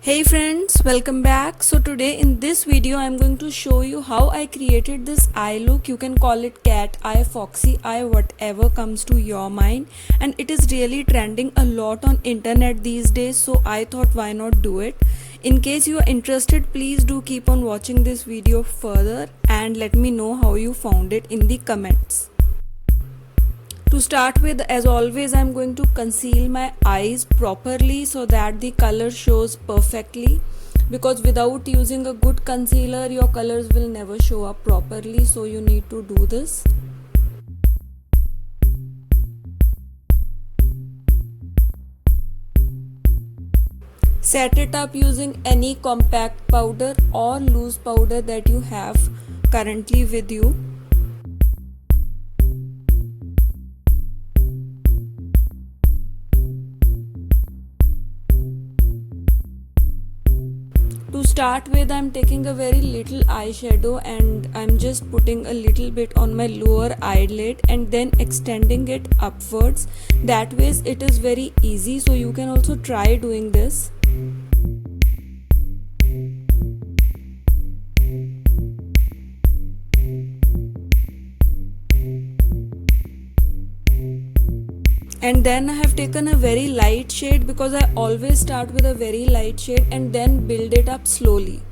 Hey friends, welcome back. So today in this video I'm going to show you how I created this eye look. You can call it cat eye, foxy eye, whatever comes to your mind, and it is really trending a lot on internet these days, so I thought why not do it. In case you are interested, please do keep on watching this video further and let me know how you found it in the comments. To start with, as always, I'm going to conceal my eyes properly so that the color shows perfectly, because without using a good concealer your colors will never show up properly, so you need to do this. Set it up using any compact powder or loose powder that you have currently with you. To start with, I'm taking a very little eyeshadow and I'm just putting a little bit on my lower eyelid and then extending it upwards. That way it is very easy, so you can also try doing this. And then I have taken a very light shade, because I always start with a very light shade and then build it up slowly.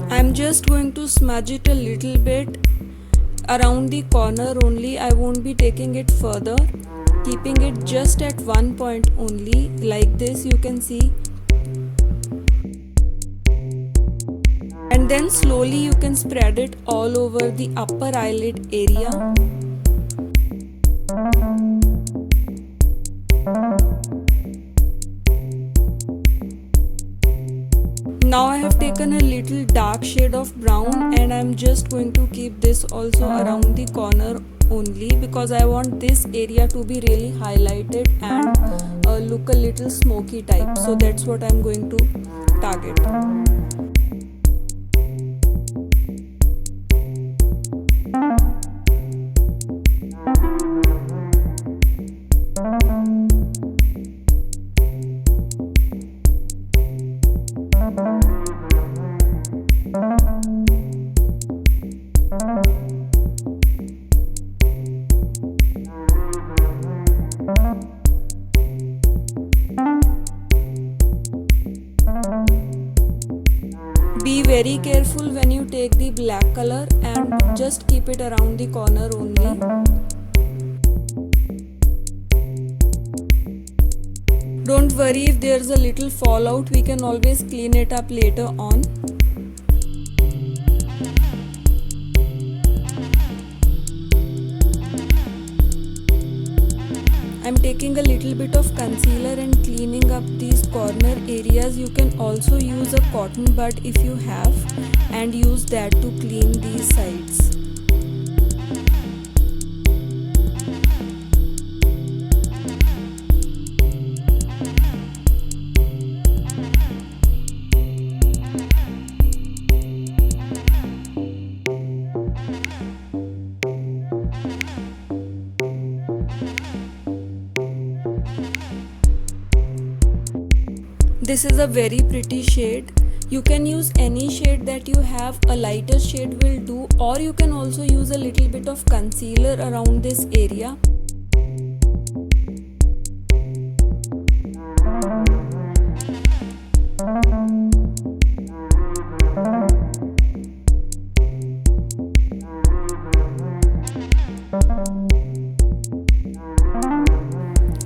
I'm just going to smudge it a little bit around the corner only. I won't be taking it further, keeping it just at one point only, like this, you can see. And then slowly you can spread it all over the upper eyelid area. Now I have taken a little dark shade of brown and I'm just going to keep this also around the corner only, because I want this area to be really highlighted and look a little smoky type. So that's what I'm going to target. Be very careful when you take the black color and just keep it around the corner only. Don't worry if there's a little fallout, we can always clean it up later on. I'm taking a little bit of concealer and cleaning up these corner areas. You can also use a cotton bud if you have, and use that to clean these sides. This is a very pretty shade. You can use any shade that you have, a lighter shade will do, or you can also use a little bit of concealer around this area.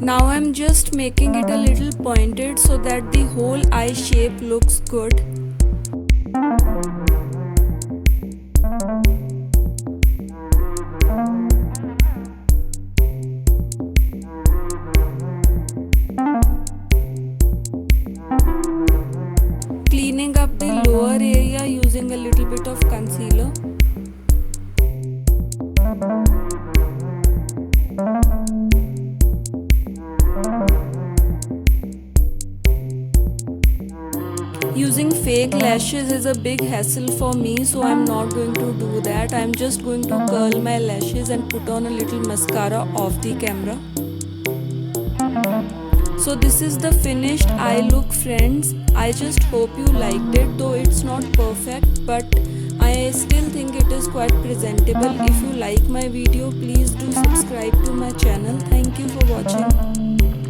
Now I'm just making it a little pointed so that the whole eye shape looks good. Cleaning up the lower area using a little bit of concealer. Using lashes is a big hassle for me, so I'm not going to do that. I'm just going to curl my lashes and put on a little mascara off the camera. So this is the finished eye look, friends. I just hope you liked it, though it's not perfect, but I still think it is quite presentable. If you like my video, please do subscribe to my channel. Thank you for watching.